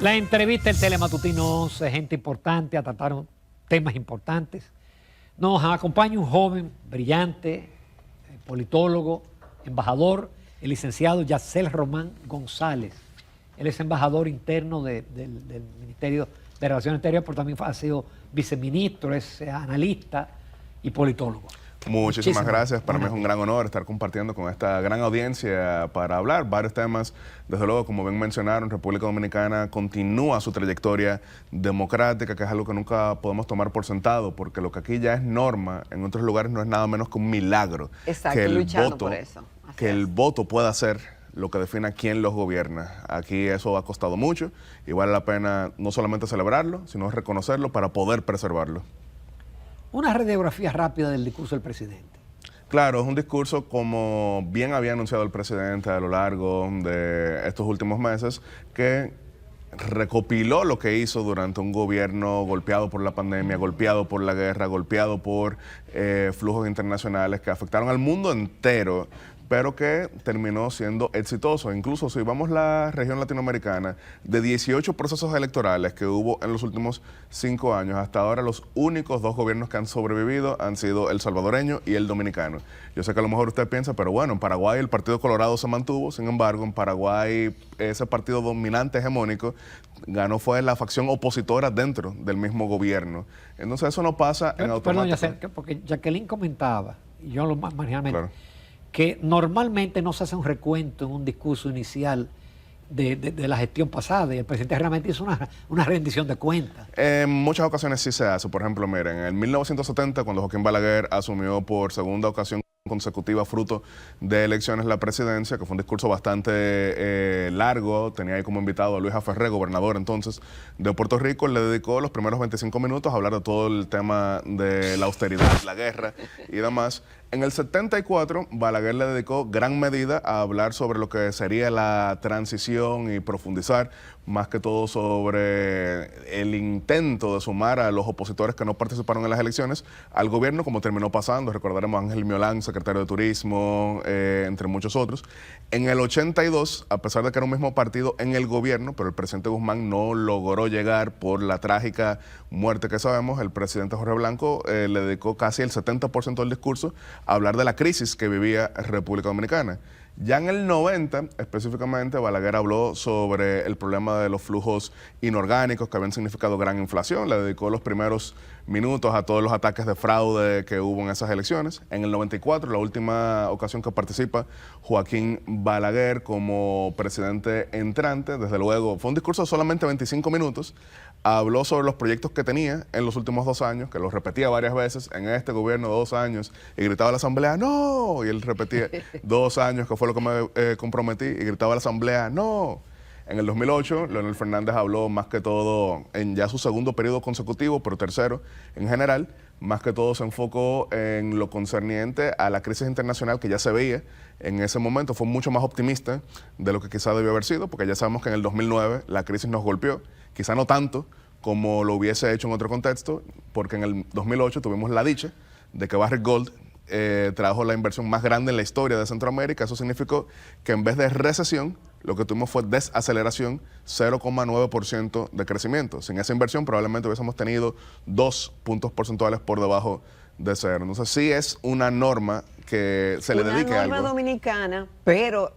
La entrevista en Telematutino 11, gente importante, a tratar temas importantes. Nos acompaña un joven brillante, politólogo, embajador, el licenciado Yacel Román González. Él es embajador interno del Ministerio de Relaciones Exteriores, pero también ha sido viceministro, es analista y politólogo. Muchísimas gracias. Para mí es un gran honor estar compartiendo con esta gran audiencia para hablar varios temas. Desde luego, como bien mencionaron, República Dominicana continúa su trayectoria democrática, que es algo que nunca podemos tomar por sentado, porque lo que aquí ya es norma, en otros lugares no es nada menos que un milagro. Exacto, que luchando por eso. Que el voto pueda ser lo que defina quién los gobierna. Aquí eso ha costado mucho y vale la pena no solamente celebrarlo, sino reconocerlo para poder preservarlo. Una radiografía rápida del discurso del presidente. Claro, es un discurso como bien había anunciado el presidente a lo largo de estos últimos meses, que recopiló lo que hizo durante un gobierno golpeado por la pandemia, golpeado por la guerra, golpeado por flujos internacionales que afectaron al mundo entero, pero que terminó siendo exitoso. Incluso si vamos a la región latinoamericana, de 18 procesos electorales que hubo en los últimos 5 años, hasta ahora los únicos 2 gobiernos que han sobrevivido han sido el salvadoreño y el dominicano. Yo sé que a lo mejor usted piensa, pero bueno, en Paraguay el Partido Colorado se mantuvo, sin embargo, en Paraguay ese partido dominante hegemónico ganó fue la facción opositora dentro del mismo gobierno. Entonces eso no pasa en automático. Perdón, porque Jacqueline comentaba, y yo lo marginalmente, Claro, que normalmente no se hace un recuento en un discurso inicial de la gestión pasada, y el presidente realmente hizo una rendición de cuentas. en muchas ocasiones sí se hace. Por ejemplo, miren, en el 1970, cuando Joaquín Balaguer asumió por segunda ocasión consecutiva fruto de elecciones la presidencia, que fue un discurso bastante largo, tenía ahí como invitado a Luis Aferré, gobernador entonces de Puerto Rico. Le dedicó los primeros 25 minutos a hablar de todo el tema de la austeridad, la guerra y demás. En el 74, Balaguer le dedicó gran medida a hablar sobre lo que sería la transición y profundizar más que todo sobre el intento de sumar a los opositores que no participaron en las elecciones al gobierno, como terminó pasando. Recordaremos a Ángel Miolán, secretario de Turismo, entre muchos otros. En el 82, a pesar de que era un mismo partido en el gobierno, pero el presidente Guzmán no logró llegar por la trágica muerte que sabemos, el presidente Jorge Blanco le dedicó casi el 70% del discurso a hablar de la crisis que vivía República Dominicana. Ya en el 90, específicamente, Balaguer habló sobre el problema de los flujos inorgánicos que habían significado gran inflación. Le dedicó los primeros minutos a todos los ataques de fraude que hubo en esas elecciones. En el 94, la última ocasión que participa Joaquín Balaguer como presidente entrante, desde luego, fue un discurso de solamente 25 minutos. Habló sobre los proyectos que tenía en los últimos 2 años, que los repetía varias veces en este gobierno de 2 años, y gritaba a la asamblea, ¡no! Y él repetía 2 años, que fue lo que me comprometí, y gritaba a la asamblea, ¡no! En el 2008, Leonel Fernández habló más que todo en ya su segundo periodo consecutivo, pero tercero en general, más que todo se enfocó en lo concerniente a la crisis internacional que ya se veía en ese momento. Fue mucho más optimista de lo que quizá debió haber sido, porque ya sabemos que en el 2009 la crisis nos golpeó, quizá no tanto como lo hubiese hecho en otro contexto, porque en el 2008 tuvimos la dicha de que Barrick Gold trajo la inversión más grande en la historia de Centroamérica. Eso significó que en vez de recesión, lo que tuvimos fue desaceleración, 0,9% de crecimiento. Sin esa inversión probablemente hubiésemos tenido 2 puntos porcentuales por debajo de cero. Entonces sí es una norma que se le dedique a algo. Una norma dominicana, pero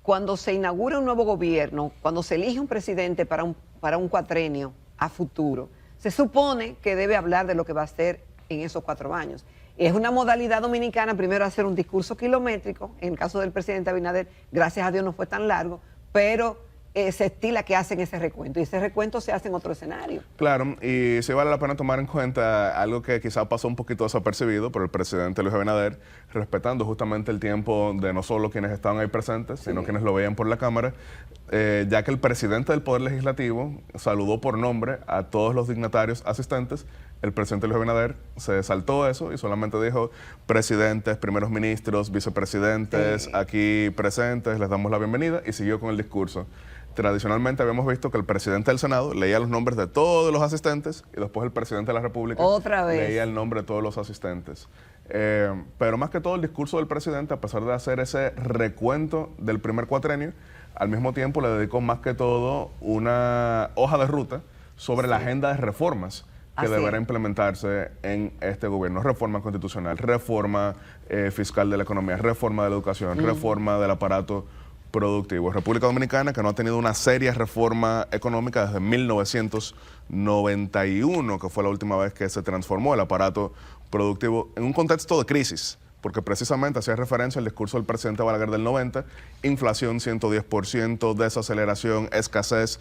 cuando se inaugura un nuevo gobierno, cuando se elige un presidente para un cuatrenio a futuro, se supone que debe hablar de lo que va a hacer en esos 4 años. Es una modalidad dominicana, primero hacer un discurso kilométrico, en el caso del presidente Abinader, gracias a Dios no fue tan largo, pero se estila que hacen ese recuento, y ese recuento se hace en otro escenario. Claro, y sí vale la pena tomar en cuenta algo que quizá pasó un poquito desapercibido por el presidente Luis Abinader, respetando justamente el tiempo de no solo quienes estaban ahí presentes, sino quienes lo veían por la cámara, ya que el presidente del Poder Legislativo saludó por nombre a todos los dignatarios asistentes. El presidente Luis Abinader se saltó eso y solamente dijo: presidentes, primeros ministros, vicepresidentes, aquí presentes, les damos la bienvenida, y siguió con el discurso. Tradicionalmente habíamos visto que el presidente del Senado leía los nombres de todos los asistentes y después el presidente de la República leía el nombre de todos los asistentes. Pero más que todo el discurso del presidente, a pesar de hacer ese recuento del primer cuatrenio, al mismo tiempo le dedicó más que todo una hoja de ruta sobre la agenda de reformas que deberá implementarse en este gobierno. Reforma constitucional, reforma fiscal de la economía, reforma de la educación, reforma del aparato productivo. República Dominicana, que no ha tenido una seria reforma económica desde 1991, que fue la última vez que se transformó el aparato productivo en un contexto de crisis, porque precisamente hacía referencia al discurso del presidente Balaguer del 90, inflación 110%, desaceleración, escasez,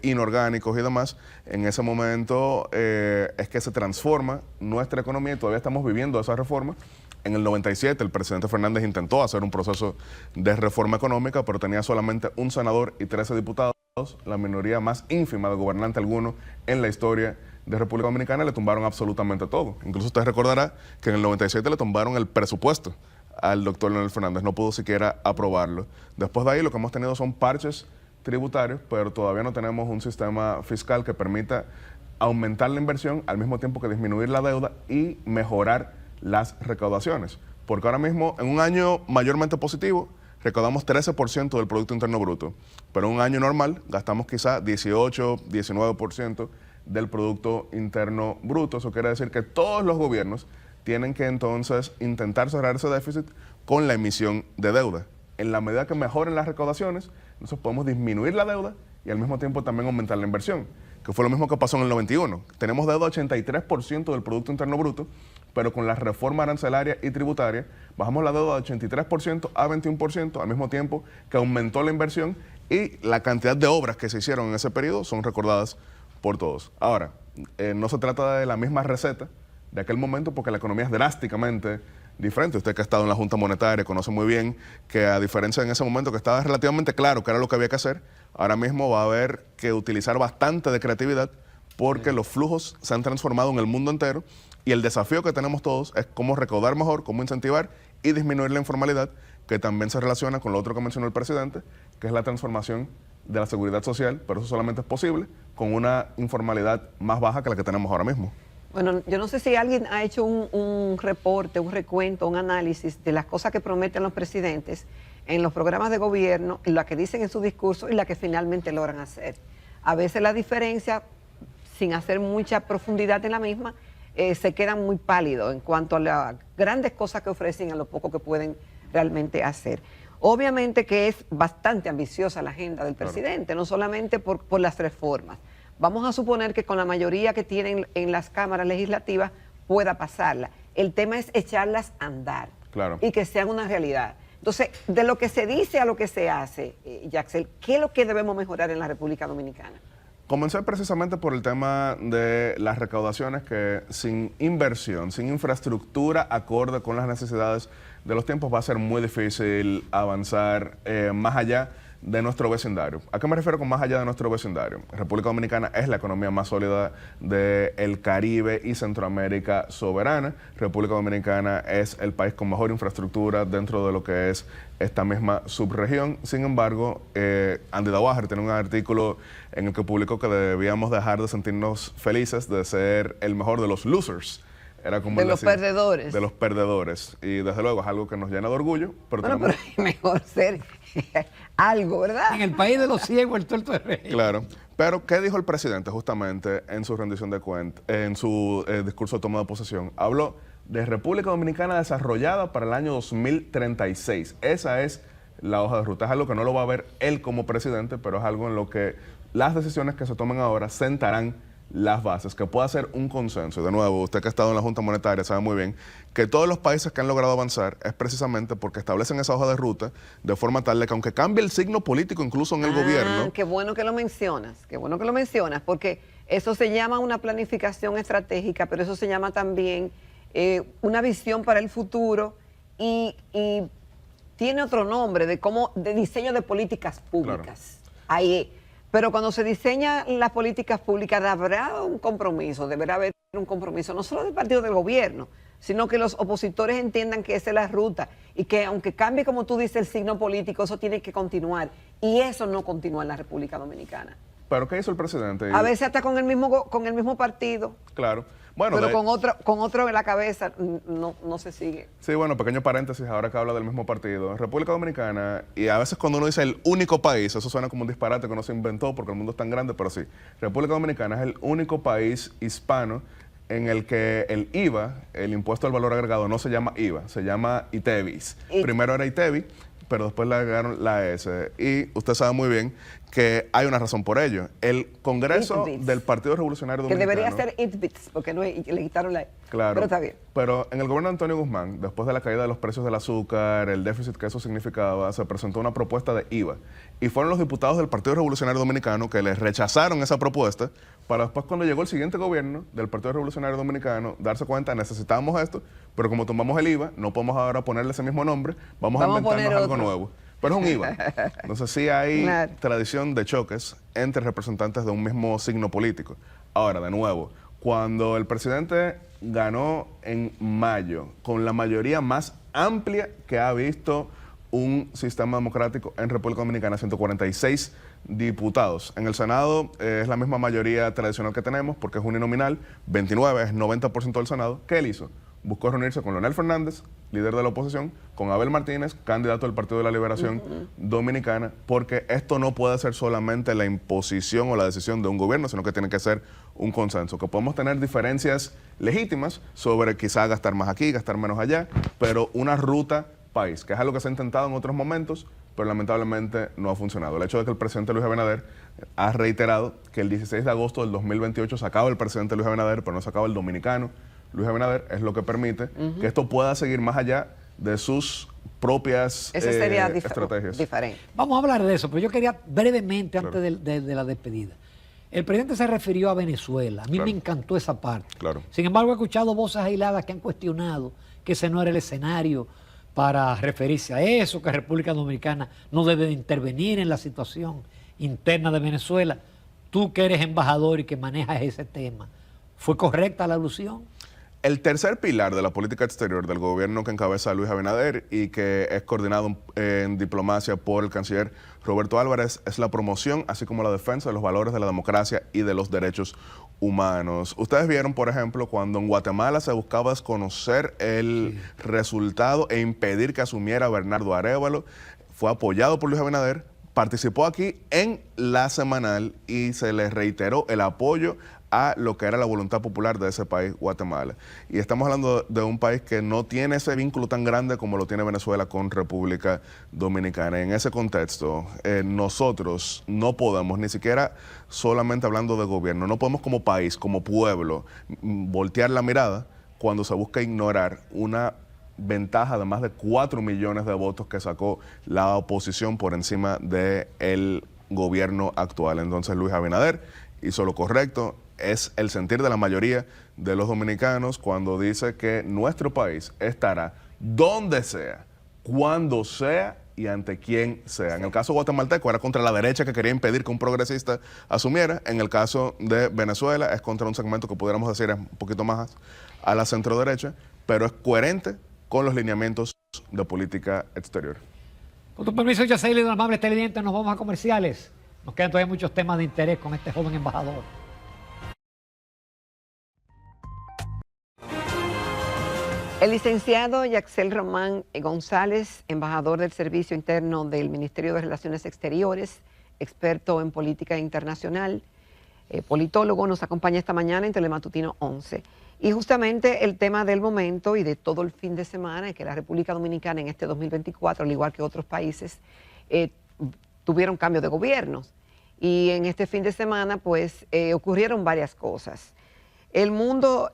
inorgánicos y demás. En ese momento es que se transforma nuestra economía y todavía estamos viviendo esa reforma. En el 97 el presidente Fernández intentó hacer un proceso de reforma económica, pero tenía solamente un senador y 13 diputados, la minoría más ínfima de gobernante alguno en la historia de República Dominicana. Le tumbaron absolutamente todo. Incluso usted recordará que en el 97 le tumbaron el presupuesto al doctor Leonel Fernández, no pudo siquiera aprobarlo. Después de ahí lo que hemos tenido son parches tributarios, pero todavía no tenemos un sistema fiscal que permita aumentar la inversión al mismo tiempo que disminuir la deuda y mejorar las recaudaciones. Porque ahora mismo, en un año mayormente positivo, recaudamos 13% del Producto Interno Bruto, pero en un año normal gastamos quizá 18, 19% del Producto Interno Bruto. Eso quiere decir que todos los gobiernos tienen que entonces intentar cerrar ese déficit con la emisión de deuda. En la medida que mejoren las recaudaciones, nosotros podemos disminuir la deuda y al mismo tiempo también aumentar la inversión, que fue lo mismo que pasó en el 91. Tenemos deuda 83% del Producto Interno Bruto, pero con la reforma arancelaria y tributaria bajamos la deuda de 83% a 21%, al mismo tiempo que aumentó la inversión y la cantidad de obras que se hicieron en ese periodo son recordadas por todos. Ahora, no se trata de la misma receta de aquel momento porque la economía es drásticamente diferente. Usted que ha estado en la Junta Monetaria conoce muy bien que, a diferencia en ese momento que estaba relativamente claro que era lo que había que hacer, ahora mismo va a haber que utilizar bastante de creatividad porque los flujos se han transformado en el mundo entero y el desafío que tenemos todos es cómo recaudar mejor, cómo incentivar y disminuir la informalidad, que también se relaciona con lo otro que mencionó el presidente, que es la transformación de la seguridad social, pero eso solamente es posible con una informalidad más baja que la que tenemos ahora mismo. Bueno, yo no sé si alguien ha hecho un reporte, un recuento, un análisis de las cosas que prometen los presidentes en los programas de gobierno, la que dicen en su discurso y la que finalmente logran hacer. A veces la diferencia, sin hacer mucha profundidad en la misma, se quedan muy pálidos en cuanto a las grandes cosas que ofrecen y a lo poco que pueden realmente hacer. Obviamente que es bastante ambiciosa la agenda del presidente, no solamente por las reformas. Vamos a suponer que con la mayoría que tienen en las cámaras legislativas pueda pasarla. El tema es echarlas a andar y que sean una realidad. Entonces, de lo que se dice a lo que se hace, Yaxel, ¿qué es lo que debemos mejorar en la República Dominicana? Comencé precisamente por el tema de las recaudaciones, que sin inversión, sin infraestructura acorde con las necesidades de los tiempos, va a ser muy difícil avanzar más allá de nuestro vecindario. ¿A qué me refiero con más allá de nuestro vecindario? República Dominicana es la economía más sólida del Caribe y Centroamérica soberana. República Dominicana es el país con mejor infraestructura dentro de lo que es esta misma subregión. Sin embargo, Andy Dawager tiene un artículo en el que publicó que debíamos dejar de sentirnos felices de ser el mejor de los losers. Era como de los perdedores. De los perdedores. Y desde luego es algo que nos llena de orgullo. Pero bueno, pero es mejor ser algo, ¿verdad? En el país de los ciegos, el tuerto es rey. Claro. Pero, ¿qué dijo el presidente justamente en su rendición de cuentas, en su discurso de toma de posesión? Habló de República Dominicana desarrollada para el año 2036. Esa es la hoja de ruta. Es algo que no lo va a ver él como presidente, pero es algo en lo que las decisiones que se tomen ahora sentarán las bases, que pueda ser un consenso. De nuevo, usted que ha estado en la Junta Monetaria sabe muy bien que todos los países que han logrado avanzar es precisamente porque establecen esa hoja de ruta de forma tal de que, aunque cambie el signo político incluso en el gobierno... Qué bueno que lo mencionas, porque eso se llama una planificación estratégica, pero eso se llama también una visión para el futuro y tiene otro nombre de diseño de políticas públicas. Claro. Ahí. Pero cuando se diseñan las políticas públicas, habrá un compromiso, deberá haber un compromiso, no solo del partido del gobierno, sino que los opositores entiendan que esa es la ruta y que aunque cambie, como tú dices, el signo político, eso tiene que continuar. Y eso no continúa en la República Dominicana. Pero ¿qué hizo el presidente? A veces hasta con el mismo partido. Claro. Bueno, pero con otro en la cabeza no se sigue. Sí, bueno, pequeño paréntesis, ahora que habla del mismo partido. República Dominicana, y a veces cuando uno dice el único país, eso suena como un disparate que no se inventó porque el mundo es tan grande, pero sí. República Dominicana es el único país hispano en el que el IVA, el impuesto al valor agregado, no se llama IVA, se llama ITEVIS. Primero era ITEVI, pero después le agregaron la S. Y usted sabe muy bien que hay una razón por ello. El Congreso del Partido Revolucionario Dominicano... Que debería ser ITBITS, porque no, le quitaron la... Claro. Pero está bien. Pero en el gobierno de Antonio Guzmán, después de la caída de los precios del azúcar, el déficit que eso significaba, se presentó una propuesta de IVA. Y fueron los diputados del Partido Revolucionario Dominicano que les rechazaron esa propuesta para después, cuando llegó el siguiente gobierno del Partido Revolucionario Dominicano, darse cuenta, necesitamos esto, pero como tomamos el IVA, no podemos ahora ponerle ese mismo nombre, vamos a inventarnos algo nuevo. Pero es un IVA. Entonces sí hay tradición de choques entre representantes de un mismo signo político. Ahora, de nuevo, cuando el presidente ganó en mayo con la mayoría más amplia que ha visto un sistema democrático en República Dominicana, 146 diputados. En el Senado es la misma mayoría tradicional que tenemos porque es uninominal, 29 es 90% del Senado. ¿Qué él hizo? Buscó reunirse con Leonel Fernández, líder de la oposición, con Abel Martínez, candidato del Partido de la Liberación Dominicana, porque esto no puede ser solamente la imposición o la decisión de un gobierno, sino que tiene que ser un consenso, que podemos tener diferencias legítimas sobre quizá gastar más aquí, gastar menos allá, pero una ruta país, que es algo que se ha intentado en otros momentos, pero lamentablemente no ha funcionado. El hecho de que el presidente Luis Abinader ha reiterado que el 16 de agosto del 2028 se acaba el presidente Luis Abinader, pero no se acaba el dominicano Luis Abinader, es lo que permite que esto pueda seguir más allá de sus propias estrategias. Diferente. Vamos a hablar de eso, pero yo quería brevemente, antes de la despedida. El presidente se refirió a Venezuela. A mí me encantó esa parte. Sin embargo, he escuchado voces aisladas que han cuestionado que ese no era el escenario para referirse a eso, que República Dominicana no debe de intervenir en la situación interna de Venezuela. Tú que eres embajador y que manejas ese tema, ¿fue correcta la alusión? El tercer pilar de la política exterior del gobierno que encabeza Luis Abinader y que es coordinado en diplomacia por el canciller Roberto Álvarez es la promoción, así como la defensa de los valores de la democracia y de los derechos humanos. Ustedes vieron, por ejemplo, cuando en Guatemala se buscaba desconocer el resultado e impedir que asumiera Bernardo Arévalo, fue apoyado por Luis Abinader, participó aquí en la semanal y se le reiteró el apoyo a lo que era la voluntad popular de ese país, Guatemala. Y estamos hablando de un país que no tiene ese vínculo tan grande como lo tiene Venezuela con República Dominicana. Y en ese contexto, nosotros no podemos, ni siquiera solamente hablando de gobierno, no podemos como país, como pueblo, voltear la mirada cuando se busca ignorar una ventaja de más de 4 millones de votos que sacó la oposición por encima del gobierno actual. Entonces Luis Abinader hizo lo correcto. Es el sentir de la mayoría de los dominicanos cuando dice que nuestro país estará donde sea, cuando sea y ante quien sea. En el caso guatemalteco era contra la derecha que quería impedir que un progresista asumiera. En el caso de Venezuela es contra un segmento que pudiéramos decir es un poquito más a la centro-derecha, pero es coherente con los lineamientos de política exterior. Con tu permiso, Yaceli, don amable televidente, nos vamos a comerciales. Nos quedan todavía muchos temas de interés con este joven embajador. El licenciado Yaxel Román González, embajador del Servicio Interno del Ministerio de Relaciones Exteriores, experto en política internacional, politólogo, nos acompaña esta mañana en Telematutino 11. Y justamente el tema del momento y de todo el fin de semana es que la República Dominicana en este 2024, al igual que otros países, tuvieron cambio de gobiernos. Y en este fin de semana, pues, ocurrieron varias cosas. El mundo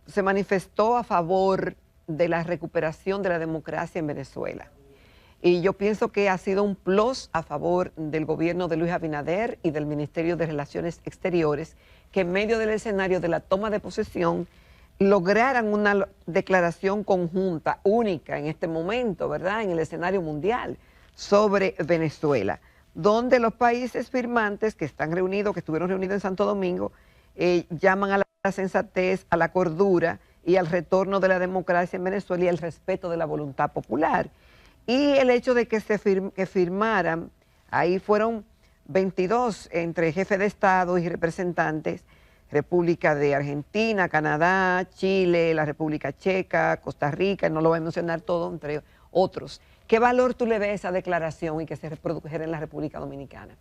se manifestó a favor de la recuperación de la democracia en Venezuela. Y yo pienso que ha sido un plus a favor del gobierno de Luis Abinader y del Ministerio de Relaciones Exteriores, que en medio del escenario de la toma de posesión lograran una declaración conjunta, única en este momento, ¿verdad?, en el escenario mundial, sobre Venezuela, donde los países firmantes que están reunidos, que estuvieron reunidos en Santo Domingo, llaman a la sensatez, a la cordura y al retorno de la democracia en Venezuela y al respeto de la voluntad popular. Y el hecho de que firmaran, ahí fueron 22 entre jefes de Estado y representantes, República de Argentina, Canadá, Chile, la República Checa, Costa Rica, no lo voy a mencionar todo, entre otros. ¿Qué valor tú le ves a esa declaración y que se reprodujera en la República Dominicana?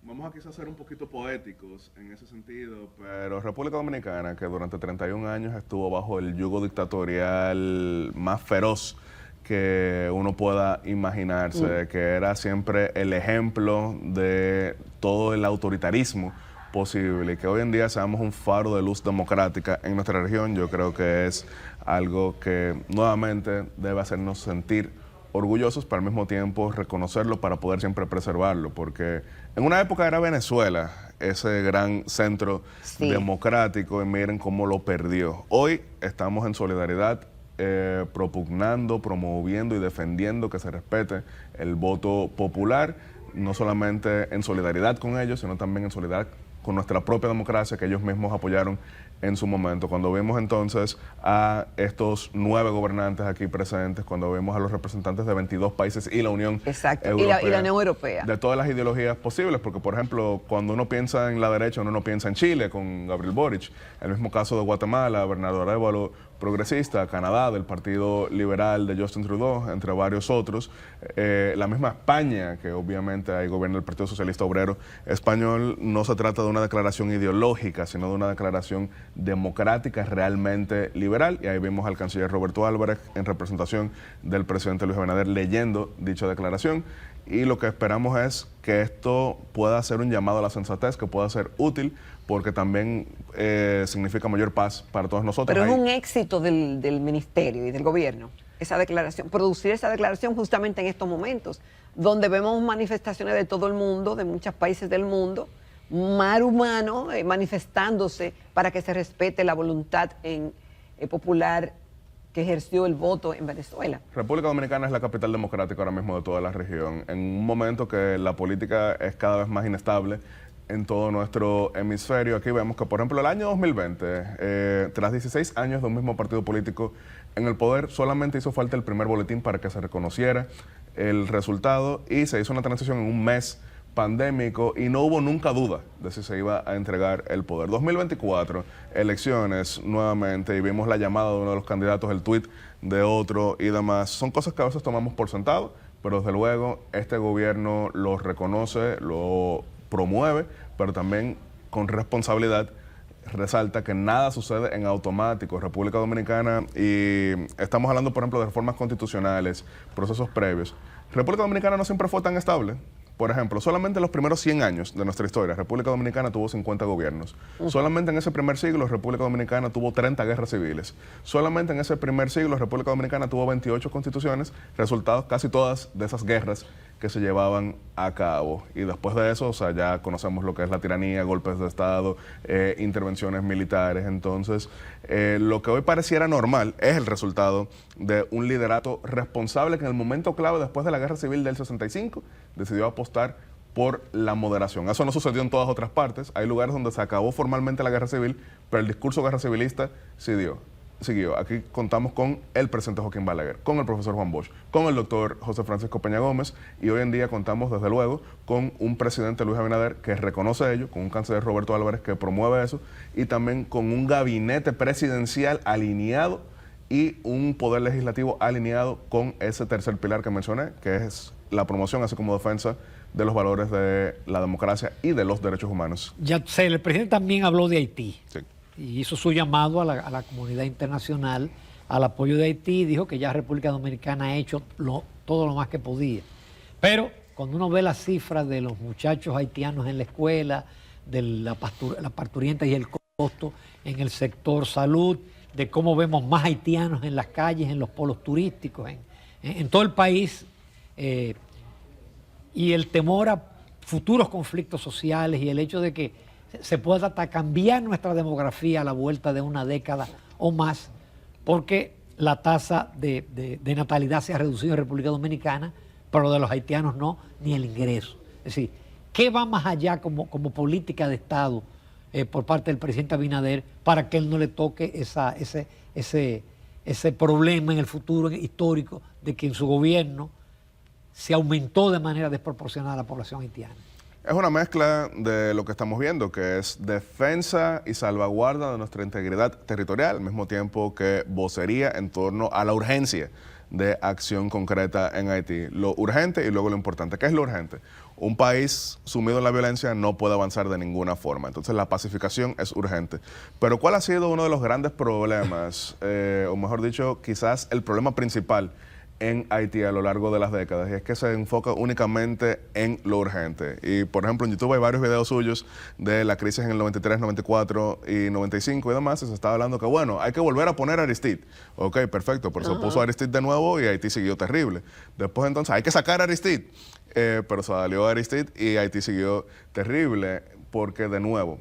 Vamos a quizás ser un poquito poéticos en ese sentido, pero República Dominicana, que durante 31 años estuvo bajo el yugo dictatorial más feroz que uno pueda imaginarse, que era siempre el ejemplo de todo el autoritarismo posible, y que hoy en día seamos un faro de luz democrática en nuestra región, yo creo que es algo que nuevamente debe hacernos sentir orgullosos, pero al mismo tiempo reconocerlo para poder siempre preservarlo, porque en una época era Venezuela ese gran centro democrático, y miren cómo lo perdió. Hoy estamos en solidaridad, propugnando, promoviendo y defendiendo que se respete el voto popular, no solamente en solidaridad con ellos, sino también en solidaridad con nuestra propia democracia que ellos mismos apoyaron en su momento. Cuando vemos entonces a estos 9 gobernantes aquí presentes, cuando vemos a los representantes de 22 países y la Unión Europea, y la Unión Europea, de todas las ideologías posibles, porque por ejemplo, cuando uno piensa en la derecha, uno no piensa en Chile con Gabriel Boric, el mismo caso de Guatemala, Bernardo Arévalo, progresista, Canadá, del Partido Liberal de Justin Trudeau, entre varios otros, la misma España, que obviamente ahí gobierna el Partido Socialista Obrero Español. No se trata de una declaración ideológica, sino de una declaración democrática realmente liberal, y ahí vimos al canciller Roberto Álvarez en representación del presidente Luis Abinader leyendo dicha declaración, y lo que esperamos es que esto pueda ser un llamado a la sensatez, que pueda ser útil, porque también significa mayor paz para todos nosotros. Pero es un éxito del ministerio y del gobierno, esa declaración, producir esa declaración justamente en estos momentos, donde vemos manifestaciones de todo el mundo, de muchos países del mundo, mar humano manifestándose para que se respete la voluntad popular que ejerció el voto en Venezuela. República Dominicana es la capital democrática ahora mismo de toda la región, en un momento que la política es cada vez más inestable en todo nuestro hemisferio. Aquí vemos que, por ejemplo, el año 2020, tras 16 años de un mismo partido político en el poder, solamente hizo falta el primer boletín para que se reconociera el resultado, y se hizo una transición en un mes pandémico y no hubo nunca duda de si se iba a entregar el poder. 2024, elecciones nuevamente, y vimos la llamada de uno de los candidatos, el tuit de otro y demás. Son cosas que a veces tomamos por sentado, pero desde luego este gobierno lo reconoce, lo promueve, pero también con responsabilidad resalta que nada sucede en automático. República Dominicana, y estamos hablando por ejemplo de reformas constitucionales, procesos previos. República Dominicana no siempre fue tan estable. Por ejemplo, solamente en los primeros 100 años de nuestra historia, República Dominicana tuvo 50 gobiernos. Solamente en ese primer siglo, República Dominicana tuvo 30 guerras civiles. Solamente en ese primer siglo, República Dominicana tuvo 28 constituciones, resultados casi todas de esas guerras que se llevaban a cabo. Y después de eso, o sea, ya conocemos lo que es la tiranía, golpes de Estado, intervenciones militares. Entonces, lo que hoy pareciera normal es el resultado de un liderato responsable que en el momento clave, después de la Guerra Civil del 65, decidió apostar por la moderación. Eso no sucedió en todas otras partes. Hay lugares donde se acabó formalmente la guerra civil, pero el discurso guerra civilista siguió. Aquí contamos con el presidente Joaquín Balaguer, con el profesor Juan Bosch, con el doctor José Francisco Peña Gómez, y hoy en día contamos desde luego con un presidente Luis Abinader que reconoce ello, con un canciller Roberto Álvarez que promueve eso, y también con un gabinete presidencial alineado y un poder legislativo alineado con ese tercer pilar que mencioné, que es la promoción, así como defensa de los valores de la democracia y de los derechos humanos. Ya sé, el presidente también habló de Haití. Sí. Y hizo su llamado a la comunidad internacional al apoyo de Haití, y dijo que ya República Dominicana ha hecho todo lo más que podía. Pero cuando uno ve las cifras de los muchachos haitianos en la escuela, de la parturienta y el costo en el sector salud, de cómo vemos más haitianos en las calles, en los polos turísticos, en todo el país, y el temor a futuros conflictos sociales y el hecho de que se pueda hasta cambiar nuestra demografía a la vuelta de una década o más, porque la tasa de natalidad se ha reducido en República Dominicana, pero de los haitianos no, ni el ingreso. Es decir, ¿qué va más allá como política de Estado por parte del presidente Abinader para que él no le toque ese problema en el futuro histórico de que en su gobierno se aumentó de manera desproporcionada la población haitiana? Es una mezcla de lo que estamos viendo, que es defensa y salvaguarda de nuestra integridad territorial, al mismo tiempo que vocería en torno a la urgencia de acción concreta en Haití. Lo urgente y luego lo importante. ¿Qué es lo urgente? Un país sumido en la violencia no puede avanzar de ninguna forma. Entonces la pacificación es urgente. Pero ¿cuál ha sido uno de los grandes problemas, o mejor dicho, quizás el problema principal en Haití a lo largo de las décadas? Y es que se enfoca únicamente en lo urgente. Y por ejemplo en YouTube hay varios videos suyos de la crisis en el 93, 94 y 95 y demás, y se estaba hablando que bueno, hay que volver a poner a Aristide. Ok, perfecto, pero se puso a Aristide de nuevo y Haití siguió terrible. Después entonces hay que sacar a Aristide, pero salió Aristide y Haití siguió terrible porque de nuevo,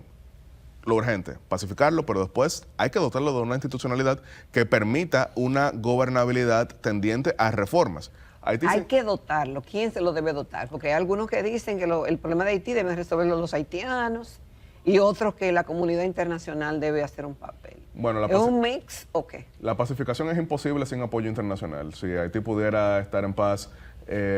lo urgente, pacificarlo, pero después hay que dotarlo de una institucionalidad que permita una gobernabilidad tendiente a reformas. Hay que dotarlo. ¿Quién se lo debe dotar? Porque hay algunos que dicen que el problema de Haití deben resolverlo los haitianos y otros que la comunidad internacional debe hacer un papel. Bueno, ¿Es un mix o qué? La pacificación es imposible sin apoyo internacional. Si Haití pudiera estar en paz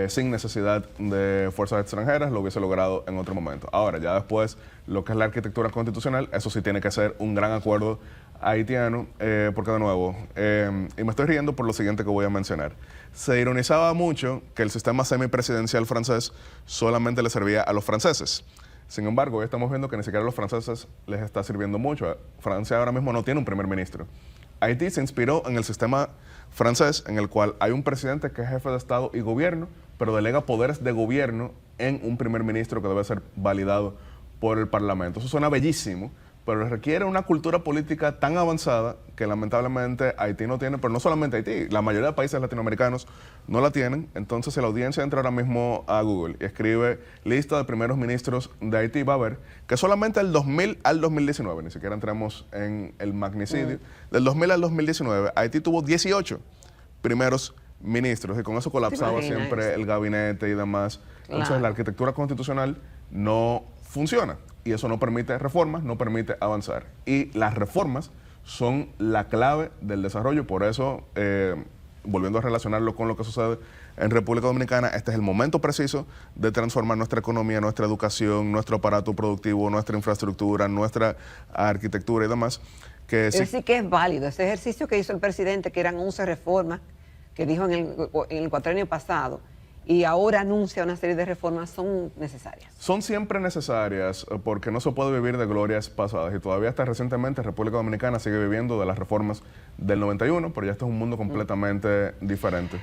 sin necesidad de fuerzas extranjeras, lo hubiese logrado en otro momento. Ahora, ya después, lo que es la arquitectura constitucional, eso sí tiene que ser un gran acuerdo haitiano, porque de nuevo, y me estoy riendo por lo siguiente que voy a mencionar, se ironizaba mucho que el sistema semipresidencial francés solamente le servía a los franceses. Sin embargo, hoy estamos viendo que ni siquiera a los franceses les está sirviendo mucho. Francia ahora mismo no tiene un primer ministro. Haití se inspiró en el sistema francés, en el cual hay un presidente que es jefe de Estado y gobierno, pero delega poderes de gobierno en un primer ministro que debe ser validado por el Parlamento. Eso suena bellísimo, pero requiere una cultura política tan avanzada que lamentablemente Haití no tiene, pero no solamente Haití, la mayoría de países latinoamericanos no la tienen. Entonces, si la audiencia entra ahora mismo a Google y escribe lista de primeros ministros de Haití, va a ver que solamente del 2000 al 2019, ni siquiera entramos en el magnicidio, del 2000 al 2019, Haití tuvo 18 primeros ministros y con eso colapsaba siempre el gabinete y demás. Entonces, la arquitectura constitucional no funciona y eso no permite reformas, no permite avanzar. Y las reformas son la clave del desarrollo, por eso, volviendo a relacionarlo con lo que sucede en República Dominicana, este es el momento preciso de transformar nuestra economía, nuestra educación, nuestro aparato productivo, nuestra infraestructura, nuestra arquitectura y demás. Es decir, que es válido ese ejercicio que hizo el presidente, que eran 11 reformas, que dijo en el cuatrenio pasado, y ahora anuncia una serie de reformas, son necesarias. Son siempre necesarias porque no se puede vivir de glorias pasadas y todavía hasta recientemente República Dominicana sigue viviendo de las reformas del 91, pero ya esto es un mundo completamente diferente.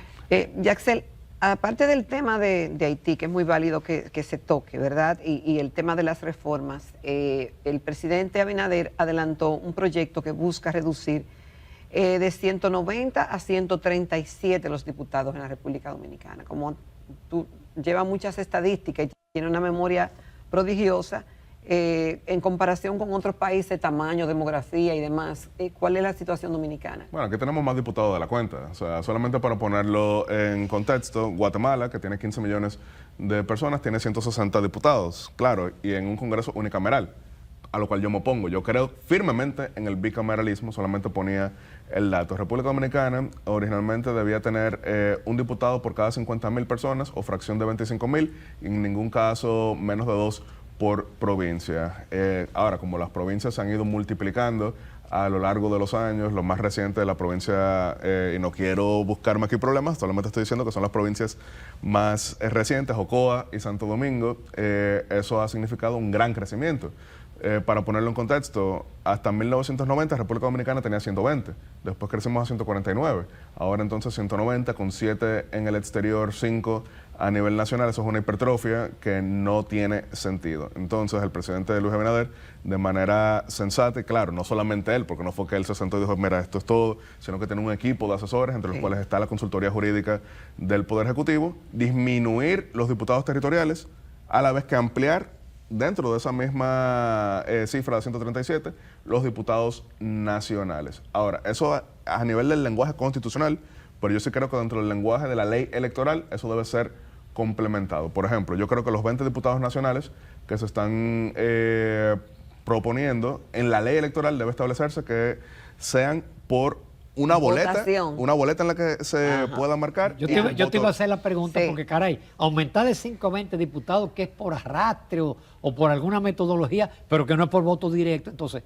Yaxel, aparte del tema de Haití, que es muy válido que se toque, ¿verdad? Y el tema de las reformas, el presidente Abinader adelantó un proyecto que busca reducir de 190 a 137 los diputados en la República Dominicana. Como tú llevas muchas estadísticas y tienes una memoria prodigiosa, en comparación con otros países, tamaño, demografía y demás, ¿cuál es la situación dominicana? Bueno, aquí tenemos más diputados de la cuenta. O sea, solamente para ponerlo en contexto, Guatemala, que tiene 15 millones de personas, tiene 160 diputados, claro, y en un Congreso unicameral, a lo cual yo me opongo. Yo creo firmemente en el bicameralismo, solamente ponía el dato. República Dominicana originalmente debía tener un diputado por cada 50,000 personas o fracción de 25,000, y en ningún caso menos de 2 por provincia. Ahora, como las provincias se han ido multiplicando a lo largo de los años, lo más reciente de la provincia, y no quiero buscarme aquí problemas, solamente estoy diciendo que son las provincias más recientes, Ocoa y Santo Domingo, eso ha significado un gran crecimiento. Para ponerlo en contexto, hasta 1990 República Dominicana tenía 120, después crecimos a 149, ahora entonces 190 con 7 en el exterior, 5 a nivel nacional. Eso es una hipertrofia que no tiene sentido. Entonces el presidente Luis Abinader, de manera sensata, y claro, no solamente él, porque no fue que él se sentó y dijo, mira, esto es todo, sino que tiene un equipo de asesores, entre los cuales está la consultoría jurídica del Poder Ejecutivo, disminuir los diputados territoriales, a la vez que ampliar dentro de esa misma cifra de 137, los diputados nacionales. Ahora, eso a nivel del lenguaje constitucional, pero yo sí creo que dentro del lenguaje de la ley electoral, eso debe ser complementado. Por ejemplo, yo creo que los 20 diputados nacionales que se están proponiendo, en la ley electoral debe establecerse que sean por una boleta, Votación. una boleta en la que se pueda marcar. Yo y te, el yo te iba a voto. hacer la pregunta Sí. porque, caray, aumentar de 5 a 20 diputados que es por arrastre o por alguna metodología, pero que no es por voto directo, entonces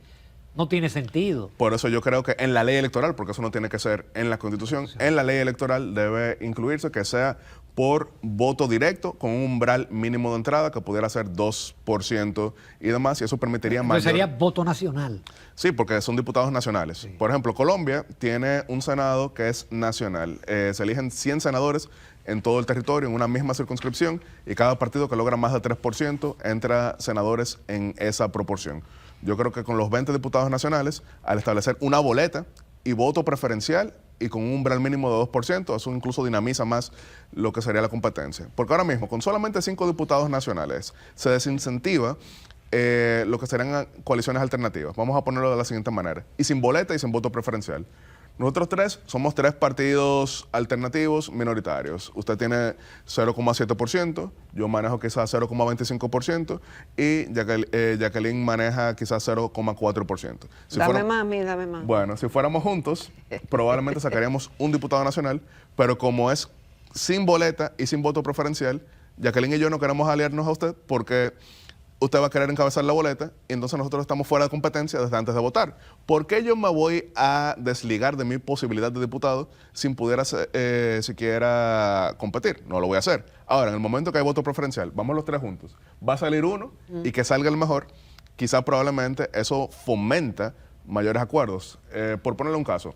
no tiene sentido. Por eso yo creo que en la ley electoral, porque eso no tiene que ser en la Constitución, en la ley electoral debe incluirse que sea por voto directo con un umbral mínimo de entrada que pudiera ser 2% y demás, y eso permitiría Entonces mayor... sería voto nacional. Sí, porque son diputados nacionales. Por ejemplo, Colombia tiene un Senado que es nacional. Se eligen 100 senadores en todo el territorio, en una misma circunscripción, y cada partido que logra más de 3% entra senadores en esa proporción. Yo creo que con los 20 diputados nacionales, al establecer una boleta y voto preferencial y con un umbral mínimo de 2%, eso incluso dinamiza más lo que sería la competencia. Porque ahora mismo, con solamente 5 diputados nacionales, se desincentiva lo que serían coaliciones alternativas. Vamos a ponerlo de la siguiente manera. Y sin boleta y sin voto preferencial. Nosotros tres somos 3 partidos alternativos minoritarios. Usted tiene 0,7%, yo manejo quizás 0,25% y Jacqueline maneja quizás 0,4%. Dame más, mí, dame más. Bueno, si fuéramos juntos, probablemente sacaríamos un diputado nacional, pero como es sin boleta y sin voto preferencial, Jacqueline y yo no queremos aliarnos a usted porque usted va a querer encabezar la boleta y entonces nosotros estamos fuera de competencia desde antes de votar. ¿Por qué yo me voy a desligar de mi posibilidad de diputado sin pudiera siquiera competir? No lo voy a hacer. Ahora, en el momento que hay voto preferencial, vamos los 3 juntos, va a salir uno y que salga el mejor, quizás probablemente eso fomenta mayores acuerdos. Por ponerle un caso,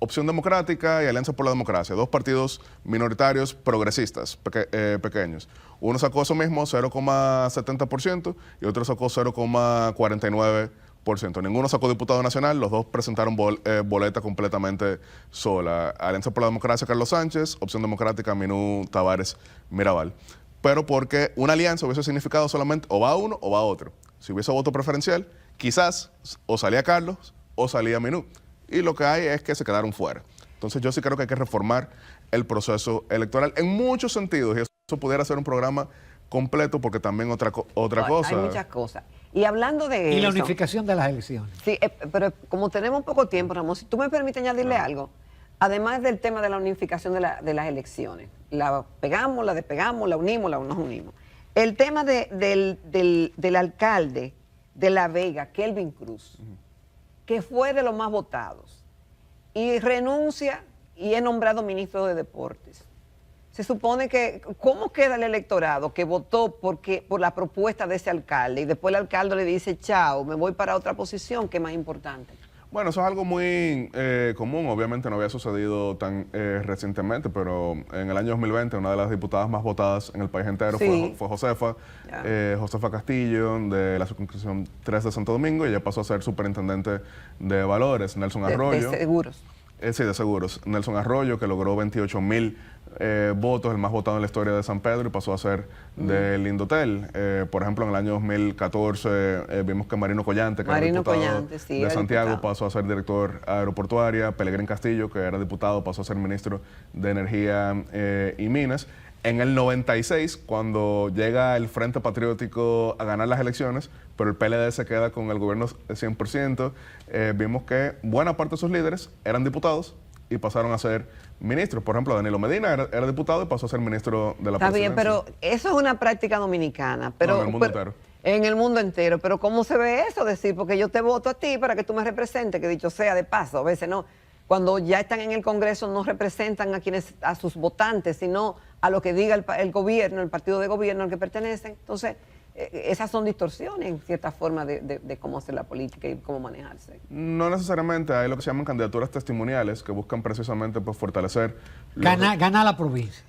Opción Democrática y Alianza por la Democracia, 2 partidos minoritarios progresistas pequeños. Uno sacó eso mismo, 0,70%, y otro sacó 0,49%. Ninguno sacó diputado nacional, los dos presentaron boleta completamente sola. Alianza por la Democracia, Carlos Sánchez, Opción Democrática, Minú Tavares Mirabal. Pero porque una alianza hubiese significado solamente o va uno o va otro. Si hubiese voto preferencial, quizás o salía Carlos o salía Minú. Y lo que hay es que se quedaron fuera. Entonces yo sí creo que hay que reformar el proceso electoral en muchos sentidos. Y eso pudiera ser un programa completo porque también otra cosa. Hay muchas cosas. Y hablando de Y la eso, unificación de las elecciones. sí, pero como tenemos poco tiempo, Ramón, si tú me permites añadirle algo, además del tema de la unificación de las elecciones, la pegamos, la despegamos, la unimos, la nos unimos. El tema del alcalde de La Vega, Kelvin Cruz, que fue de los más votados, y renuncia y es nombrado ministro de Deportes. Se supone que, ¿cómo queda el electorado que votó por la propuesta de ese alcalde y después el alcalde le dice, chao, me voy para otra posición, que es más importante? Bueno, eso es algo muy común, obviamente no había sucedido tan recientemente, pero en el año 2020 una de las diputadas más votadas en el país entero Sí. fue Josefa Castillo, de la circunscripción 3 de Santo Domingo, y ella pasó a ser superintendente de valores. Nelson Arroyo. De seguros. Sí, de seguros. Nelson Arroyo, que logró 28,000 votos, el más votado en la historia de San Pedro, y pasó a ser del Indotel. Por ejemplo, en el año 2014 vimos que Marino Collante, que era diputado de Santiago, pasó a ser director aeroportuaria. Pelegrín Castillo, que era diputado, pasó a ser ministro de Energía y Minas. En el 96, cuando llega el Frente Patriótico a ganar las elecciones, pero el PLD se queda con el gobierno 100%, vimos que buena parte de sus líderes eran diputados y pasaron a ser ministros. Por ejemplo, Danilo Medina era diputado y pasó a ser ministro de la presidencia. Está bien, pero eso es una práctica dominicana. Pero, No, en el mundo entero. En el mundo entero. Pero ¿cómo se ve eso? Decir, porque yo te voto a ti para que tú me representes, que dicho sea de paso, a veces no. Cuando ya están en el Congreso no representan a sus votantes, sino a lo que diga el gobierno, el partido de gobierno al que pertenecen. Entonces, esas son distorsiones en cierta forma de cómo hacer la política y cómo manejarse. No necesariamente, hay lo que se llaman candidaturas testimoniales que buscan precisamente pues, fortalecer... Ganar la provincia.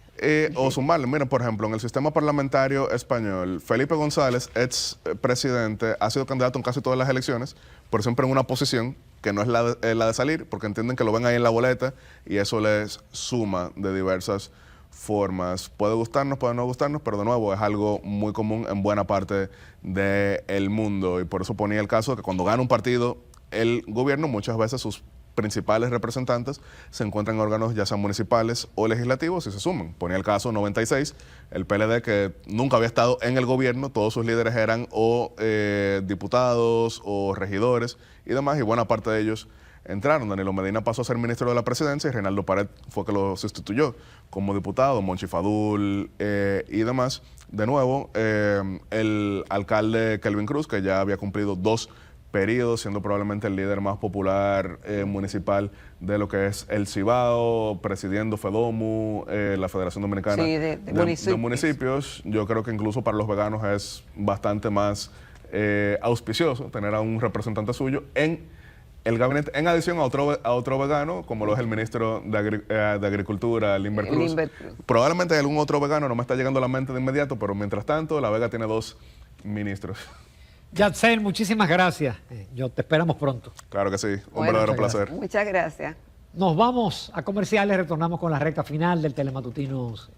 O sumarle. Mira, por ejemplo, en el sistema parlamentario español, Felipe González, ex presidente, ha sido candidato en casi todas las elecciones, pero siempre en una posición que no es la de salir, porque entienden que lo ven ahí en la boleta y eso les suma de diversas formas. Puede gustarnos, puede no gustarnos, pero de nuevo es algo muy común en buena parte del mundo, y por eso ponía el caso de que cuando gana un partido, el gobierno, muchas veces sus principales representantes se encuentran en órganos ya sean municipales o legislativos y se suman. Ponía el caso 96, el PLD, que nunca había estado en el gobierno, todos sus líderes eran o diputados o regidores y demás, y buena parte de ellos entraron. Danilo Medina pasó a ser ministro de la presidencia y Reinaldo Pared fue que lo sustituyó como diputado, Monchi Fadul y demás. De nuevo, el alcalde Kelvin Cruz, que ya había cumplido 2 periodos, siendo probablemente el líder más popular municipal de lo que es el Cibao, presidiendo FEDOMU, la Federación Dominicana Sí, de Municipios. Yo creo que incluso para los veganos es bastante más auspicioso tener a un representante suyo en el gabinete, en adición a otro vegano, como lo es el ministro de Agricultura, Limber Cruz. Probablemente algún otro vegano no me está llegando a la mente de inmediato, pero mientras tanto, La Vega tiene 2 ministros. Yatzel, muchísimas gracias. Yo te esperamos pronto. Claro que sí, un Bueno, verdadero placer. Muchas gracias. Nos vamos a comerciales, retornamos con la recta final del Telematutinos